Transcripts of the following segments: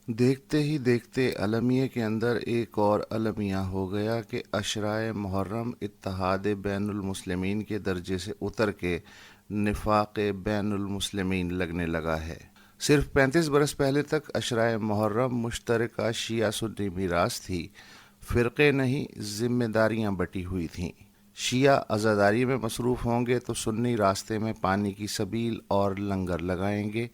دیکھتے ہی دیکھتے المیہ کے اندر ایک اور المیہ ہو گیا کہ عشرۂ محرم اتحاد بین المسلمین کے درجے سے اتر کے نفاق بین المسلمین لگنے لگا ہے۔ صرف 35 برس پہلے تک عشرۂ محرم مشترکہ شیعہ سنی میراث تھی، فرقے نہیں ذمہ داریاں بٹی ہوئی تھیں۔ شیعہ عزاداری میں مصروف ہوں گے تو سنی راستے میں پانی کی سبیل اور لنگر لگائیں گے،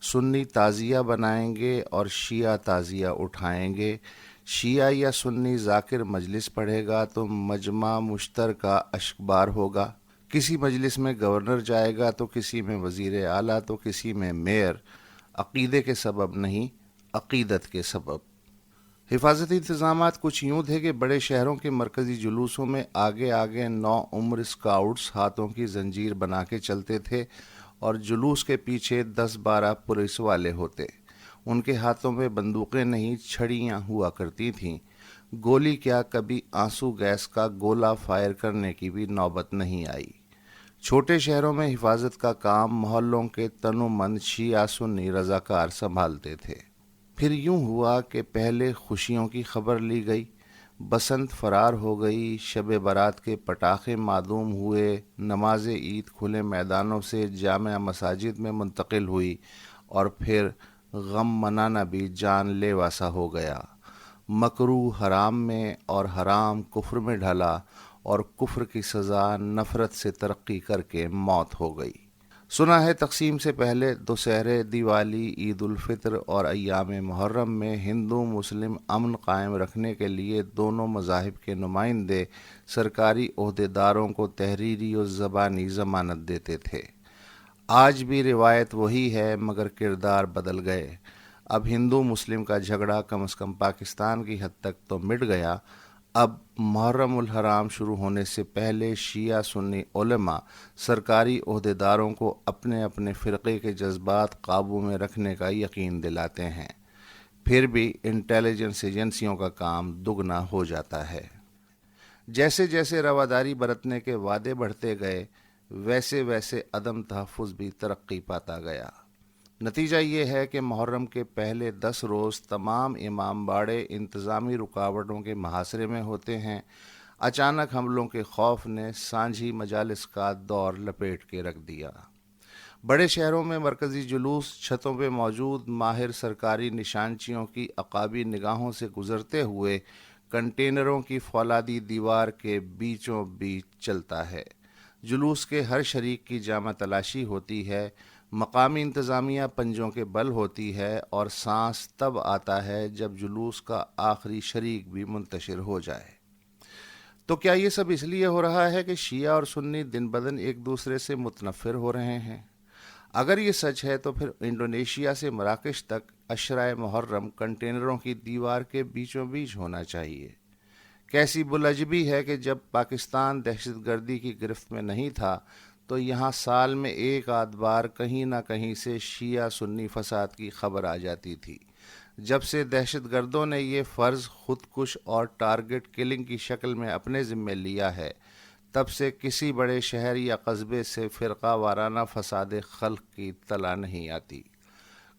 سنی تعزیہ بنائیں گے اور شیعہ تعزیہ اٹھائیں گے، شیعہ یا سنی ذاکر مجلس پڑھے گا تو مجمع مشترکہ اشکبار ہوگا، کسی مجلس میں گورنر جائے گا تو کسی میں وزیر اعلیٰ تو کسی میں میئر، عقیدے کے سبب نہیں، عقیدت کے سبب۔ حفاظتی انتظامات کچھ یوں تھے کہ بڑے شہروں کے مرکزی جلوسوں میں آگے آگے 9 عمر اسکاؤٹس ہاتھوں کی زنجیر بنا کے چلتے تھے اور جلوس کے پیچھے 10-12 پولیس والے ہوتے۔ ان کے ہاتھوں میں بندوقیں نہیں چھڑیاں ہوا کرتی تھیں، گولی کیا کبھی آنسو گیس کا گولہ فائر کرنے کی بھی نوبت نہیں آئی۔ چھوٹے شہروں میں حفاظت کا کام محلوں کے تنومند شیعہ سنی رضاکار سنبھالتے تھے۔ پھر یوں ہوا کہ پہلے خوشیوں کی خبر لی گئی، بسنت فرار ہو گئی، شب برات کے پٹاخے معدوم ہوئے، نماز عید کھلے میدانوں سے جامع مساجد میں منتقل ہوئی، اور پھر غم منانا بھی جان لیوا سا ہو گیا۔ مکروہ حرام میں اور حرام کفر میں ڈھلا، اور کفر کی سزا نفرت سے ترقی کر کے موت ہو گئی۔ سنا ہے تقسیم سے پہلے دسہرے، دیوالی، عید الفطر اور ایام محرم میں ہندو مسلم امن قائم رکھنے کے لیے دونوں مذاہب کے نمائندے سرکاری عہدیداروں کو تحریری و زبانی ضمانت دیتے تھے۔ آج بھی روایت وہی ہے مگر کردار بدل گئے۔ اب ہندو مسلم کا جھگڑا کم از کم پاکستان کی حد تک تو مٹ گیا۔ اب محرم الحرام شروع ہونے سے پہلے شیعہ سنی علماء سرکاری عہدیداروں کو اپنے اپنے فرقے کے جذبات قابو میں رکھنے کا یقین دلاتے ہیں، پھر بھی انٹیلیجنس ایجنسیوں کا کام دگنا ہو جاتا ہے۔ جیسے جیسے رواداری برتنے کے وعدے بڑھتے گئے، ویسے ویسے عدم تحفظ بھی ترقی پاتا گیا۔ نتیجہ یہ ہے کہ محرم کے پہلے 10 روز تمام امام باڑے انتظامی رکاوٹوں کے محاصرے میں ہوتے ہیں۔ اچانک حملوں کے خوف نے سانجھی مجالس کا دور لپیٹ کے رکھ دیا۔ بڑے شہروں میں مرکزی جلوس چھتوں پہ موجود ماہر سرکاری نشانچیوں کی عقابی نگاہوں سے گزرتے ہوئے کنٹینروں کی فولادی دیوار کے بیچوں بیچ چلتا ہے۔ جلوس کے ہر شریک کی جامہ تلاشی ہوتی ہے، مقامی انتظامیہ پنجوں کے بل ہوتی ہے، اور سانس تب آتا ہے جب جلوس کا آخری شریک بھی منتشر ہو جائے۔ تو کیا یہ سب اس لیے ہو رہا ہے کہ شیعہ اور سنی دن بدن ایک دوسرے سے متنفر ہو رہے ہیں؟ اگر یہ سچ ہے تو پھر انڈونیشیا سے مراکش تک عشرۂ محرم کنٹینروں کی دیوار کے بیچوں بیچ ہونا چاہیے۔ کیسی بلجبی ہے کہ جب پاکستان دہشت گردی کی گرفت میں نہیں تھا تو یہاں سال میں ایک آدھ بار کہیں نہ کہیں سے شیعہ سنی فساد کی خبر آ جاتی تھی۔ جب سے دہشت گردوں نے یہ فرض خودکش اور ٹارگٹ کلنگ کی شکل میں اپنے ذمے لیا ہے، تب سے کسی بڑے شہر یا قصبے سے فرقہ وارانہ فساد خلق کی اطلاع نہیں آتی۔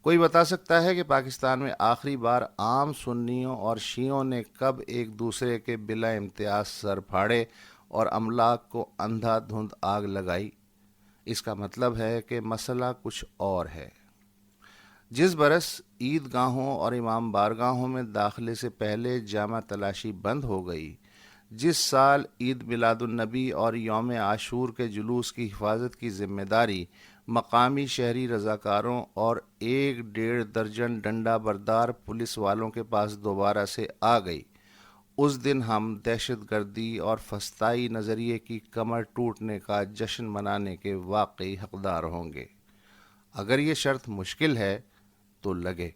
کوئی بتا سکتا ہے کہ پاکستان میں آخری بار عام سنیوں اور شیعوں نے کب ایک دوسرے کے بلا امتیاز سر پھاڑے اور املاک کو اندھا دھند آگ لگائی؟ اس کا مطلب ہے کہ مسئلہ کچھ اور ہے۔ جس برس عید گاہوں اور امام بارگاہوں میں داخلے سے پہلے جامہ تلاشی بند ہو گئی، جس سال عید میلاد النبی اور یوم عاشور کے جلوس کی حفاظت کی ذمہ داری مقامی شہری رضاکاروں اور 1-1.5 درجن ڈنڈا بردار پولیس والوں کے پاس دوبارہ سے آ گئی، اس دن ہم دہشت گردی اور فسطائی نظریے کی کمر ٹوٹنے کا جشن منانے کے واقعی حقدار ہوں گے۔ اگر یہ شرط مشکل ہے تو لگے